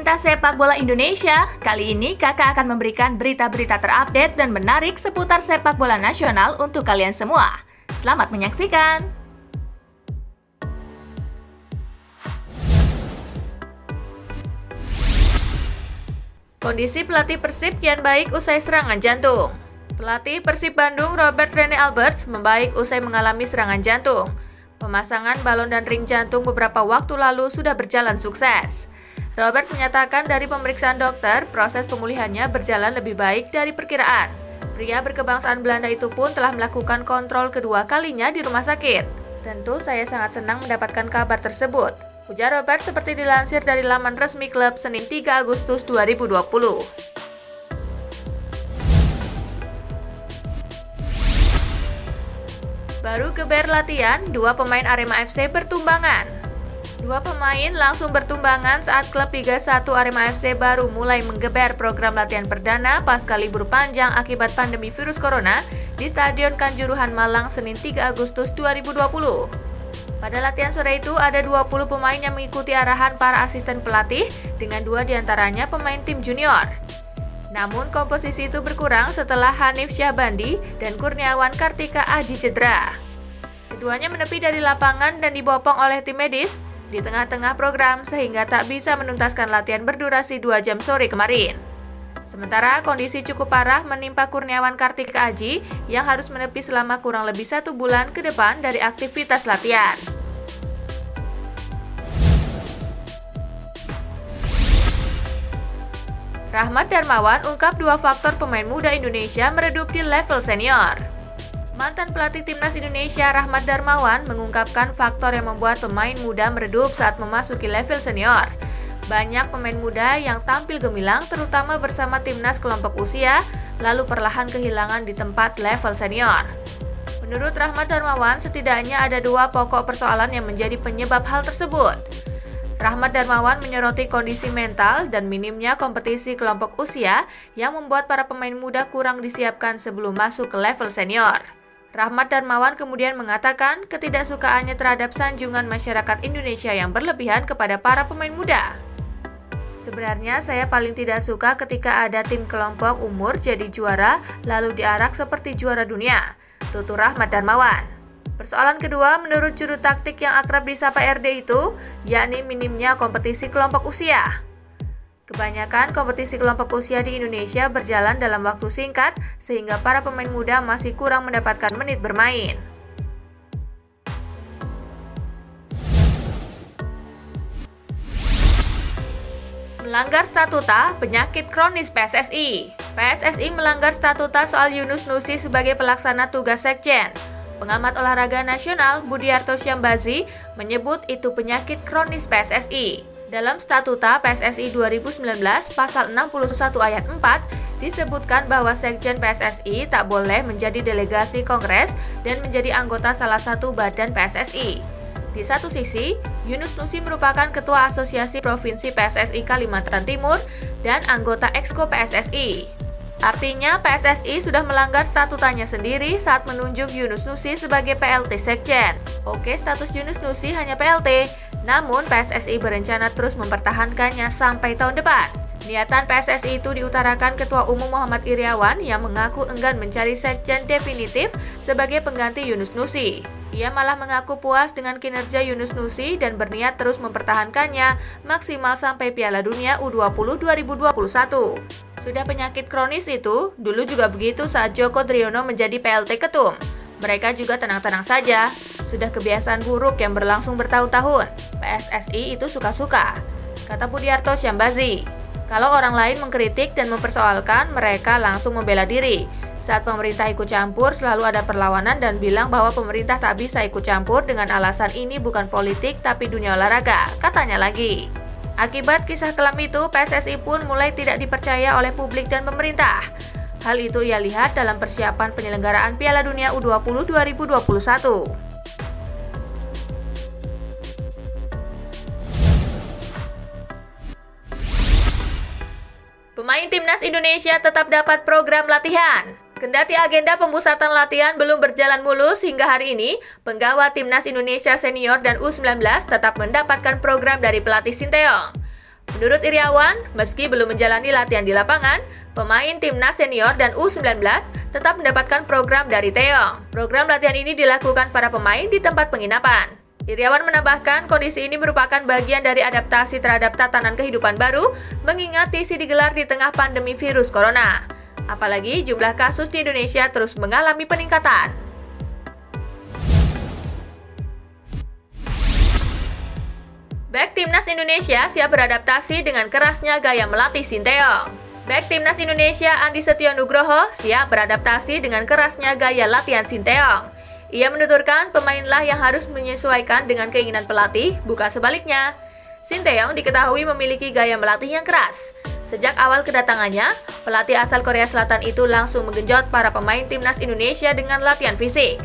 Komunitas Sepak Bola Indonesia, kali ini kakak akan memberikan berita-berita terupdate dan menarik seputar sepak bola nasional untuk kalian semua. Selamat menyaksikan! Kondisi pelatih Persib kian baik usai serangan jantung. Pelatih Persib Bandung Robert Rene Alberts membaik usai mengalami serangan jantung. Pemasangan balon dan ring jantung beberapa waktu lalu sudah berjalan sukses. Robert menyatakan dari pemeriksaan dokter, proses pemulihannya berjalan lebih baik dari perkiraan. Pria berkebangsaan Belanda itu pun telah melakukan kontrol kedua kalinya di rumah sakit. Tentu saya sangat senang mendapatkan kabar tersebut, ujar Robert seperti dilansir dari laman resmi klub Senin 3 Agustus 2020. Baru geber latihan, dua pemain Arema FC bertumbangan. Dua pemain langsung bertumbangan saat klub Liga 1 Arema FC baru mulai menggeber program latihan perdana pasca libur panjang akibat pandemi virus corona di Stadion Kanjuruhan Malang Senin 3 Agustus 2020. Pada latihan sore itu ada 20 pemain yang mengikuti arahan para asisten pelatih dengan dua diantaranya pemain tim junior. Namun komposisi itu berkurang setelah Hanif Syahbandi dan Kurniawan Kartika Aji cedera. Keduanya menepi dari lapangan dan dibopong oleh tim medis di tengah-tengah program sehingga tak bisa menuntaskan latihan berdurasi 2 jam sore kemarin. Sementara kondisi cukup parah menimpa Kurniawan Kartika Aji yang harus menepi selama kurang lebih 1 bulan ke depan dari aktivitas latihan. Rahmat Darmawan ungkap 2 faktor pemain muda Indonesia meredup di level senior. Mantan pelatih Timnas Indonesia Rahmat Darmawan mengungkapkan faktor yang membuat pemain muda meredup saat memasuki level senior. Banyak pemain muda yang tampil gemilang terutama bersama Timnas kelompok usia, lalu perlahan kehilangan di tempat level senior. Menurut Rahmat Darmawan, setidaknya ada 2 pokok persoalan yang menjadi penyebab hal tersebut. Rahmat Darmawan menyoroti kondisi mental dan minimnya kompetisi kelompok usia yang membuat para pemain muda kurang disiapkan sebelum masuk ke level senior. Rahmat Darmawan kemudian mengatakan ketidaksukaannya terhadap sanjungan masyarakat Indonesia yang berlebihan kepada para pemain muda. Sebenarnya saya paling tidak suka ketika ada tim kelompok umur jadi juara lalu diarak seperti juara dunia, tutur Rahmat Darmawan. Persoalan kedua menurut juru taktik yang akrab disapa RD itu, yakni minimnya kompetisi kelompok usia. Kebanyakan kompetisi kelompok usia di Indonesia berjalan dalam waktu singkat, sehingga para pemain muda masih kurang mendapatkan menit bermain. Melanggar statuta, penyakit kronis PSSI. PSSI melanggar statuta soal Yunus Nusi sebagai pelaksana tugas sekjen. Pengamat olahraga nasional Budiarto Syambazi menyebut itu penyakit kronis PSSI. Dalam statuta PSSI 2019 pasal 61 ayat 4 disebutkan bahwa sekjen PSSI tak boleh menjadi delegasi kongres dan menjadi anggota salah satu badan PSSI. Di satu sisi, Yunus Nusi merupakan ketua Asosiasi Provinsi PSSI Kalimantan Timur dan anggota Exco PSSI. Artinya PSSI sudah melanggar statutanya sendiri saat menunjuk Yunus Nusi sebagai PLT Sekjen. Oke, status Yunus Nusi hanya PLT, namun PSSI berencana terus mempertahankannya sampai tahun depan. Niatan PSSI itu diutarakan Ketua Umum Muhammad Iriawan yang mengaku enggan mencari sekjen definitif sebagai pengganti Yunus Nusi. Ia malah mengaku puas dengan kinerja Yunus Nusi dan berniat terus mempertahankannya maksimal sampai Piala Dunia U20 2021. Sudah penyakit kronis itu, dulu juga begitu saat Joko Driono menjadi PLT Ketum. Mereka juga tenang-tenang saja, sudah kebiasaan buruk yang berlangsung bertahun-tahun. PSSI itu suka-suka, kata Budiarto Syambazi. Kalau orang lain mengkritik dan mempersoalkan, mereka langsung membela diri. Saat pemerintah ikut campur, selalu ada perlawanan dan bilang bahwa pemerintah tak bisa ikut campur dengan alasan ini bukan politik tapi dunia olahraga, katanya lagi. Akibat kisah kelam itu, PSSI pun mulai tidak dipercaya oleh publik dan pemerintah. Hal itu ia lihat dalam persiapan penyelenggaraan Piala Dunia U20 2021. Pemain Timnas Indonesia tetap dapat program latihan. Kendati agenda pemusatan latihan belum berjalan mulus hingga hari ini, penggawa Timnas Indonesia Senior dan U19 tetap mendapatkan program dari pelatih Sinteyong. Menurut Iriawan, meski belum menjalani latihan di lapangan, pemain timnas senior dan U19 tetap mendapatkan program dari Taeyong. Program latihan ini dilakukan para pemain di tempat penginapan. Iriawan menambahkan kondisi ini merupakan bagian dari adaptasi terhadap tatanan kehidupan baru, mengingat TC digelar di tengah pandemi virus corona. Apalagi jumlah kasus di Indonesia terus mengalami peningkatan. Bek Timnas Indonesia siap beradaptasi dengan kerasnya gaya melatih Sinteyong. Bek Timnas Indonesia Andi Setio Nugroho siap beradaptasi dengan kerasnya gaya latihan Sinteyong. Ia menuturkan pemainlah yang harus menyesuaikan dengan keinginan pelatih, bukan sebaliknya. Sinteyong diketahui memiliki gaya melatih yang keras. Sejak awal kedatangannya, pelatih asal Korea Selatan itu langsung menggenjot para pemain Timnas Indonesia dengan latihan fisik.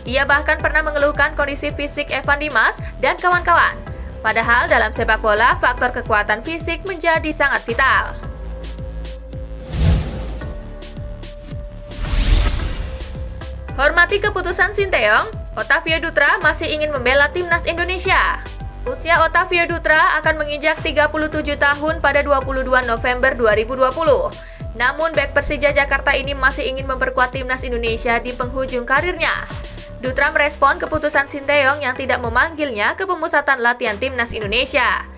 Ia bahkan pernah mengeluhkan kondisi fisik Evan Dimas dan kawan-kawan. Padahal dalam sepak bola, faktor kekuatan fisik menjadi sangat vital. Hormati keputusan Sinteyong, Otavio Dutra masih ingin membela Timnas Indonesia. Usia Otavio Dutra akan menginjak 37 tahun pada 22 November 2020. Namun bek Persija Jakarta ini masih ingin memperkuat Timnas Indonesia di penghujung karirnya. Dutra merespon keputusan Sinteyong yang tidak memanggilnya ke pemusatan latihan Timnas Indonesia.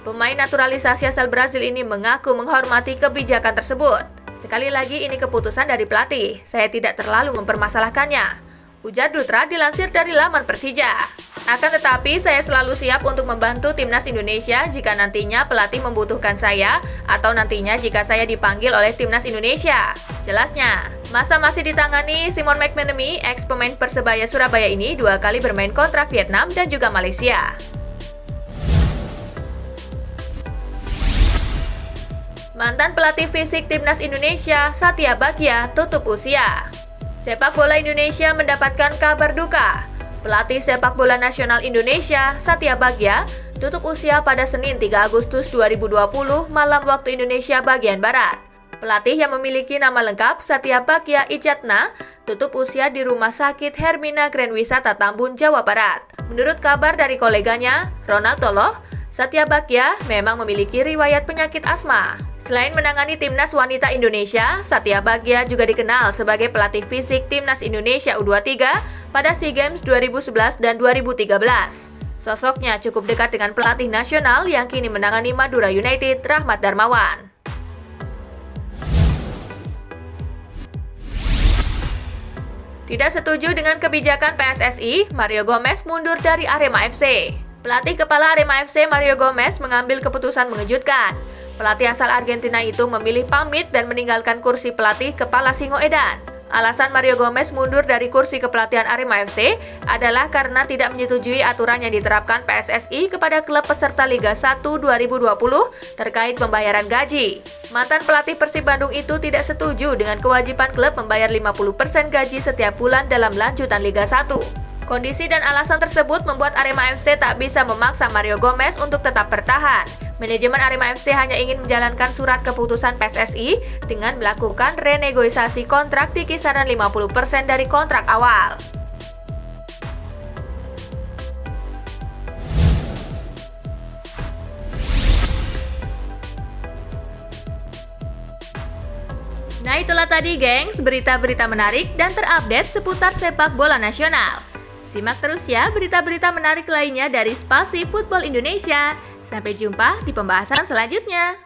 Pemain naturalisasi asal Brazil ini mengaku menghormati kebijakan tersebut. Sekali lagi ini keputusan dari pelatih, saya tidak terlalu mempermasalahkannya. Ujar Dutra dilansir dari laman Persija. Akan tetapi saya selalu siap untuk membantu Timnas Indonesia jika nantinya pelatih membutuhkan saya atau nantinya jika saya dipanggil oleh Timnas Indonesia. Jelasnya, masa masih ditangani Simon McManamy, ex-pemain Persebaya Surabaya ini 2 kali bermain kontra Vietnam dan juga Malaysia. Mantan pelatih fisik Timnas Indonesia, Satya Bagja, tutup usia. Sepak bola Indonesia mendapatkan kabar duka. Pelatih sepak bola nasional Indonesia, Satya Bagja, tutup usia pada Senin 3 Agustus 2020 malam waktu Indonesia bagian Barat. Pelatih yang memiliki nama lengkap Satya Bagja Ijatna tutup usia di Rumah Sakit Hermina Grand Wisata Tambun, Jawa Barat. Menurut kabar dari koleganya, Ronald Toloh, Satya Bagja memang memiliki riwayat penyakit asma. Selain menangani Timnas Wanita Indonesia, Satya Bagja juga dikenal sebagai pelatih fisik Timnas Indonesia U23 pada SEA Games 2011 dan 2013. Sosoknya cukup dekat dengan pelatih nasional yang kini menangani Madura United, Rahmat Darmawan. Tidak setuju dengan kebijakan PSSI, Mario Gomez mundur dari Arema FC. Pelatih kepala Arema FC Mario Gomez mengambil keputusan mengejutkan. Pelatih asal Argentina itu memilih pamit dan meninggalkan kursi pelatih kepala Singoedan. Alasan Mario Gomez mundur dari kursi kepelatihan Arema FC adalah karena tidak menyetujui aturan yang diterapkan PSSI kepada klub peserta Liga 1 2020 terkait pembayaran gaji. Mantan pelatih Persib Bandung itu tidak setuju dengan kewajiban klub membayar 50% gaji setiap bulan dalam lanjutan Liga 1. Kondisi dan alasan tersebut membuat Arema FC tak bisa memaksa Mario Gomez untuk tetap bertahan. Manajemen Arema FC hanya ingin menjalankan surat keputusan PSSI dengan melakukan renegosiasi kontrak di kisaran 50% dari kontrak awal. Nah itulah tadi gengs, berita-berita menarik dan terupdate seputar sepak bola nasional. Simak terus ya berita-berita menarik lainnya dari Spasi Football Indonesia. Sampai jumpa di pembahasan selanjutnya.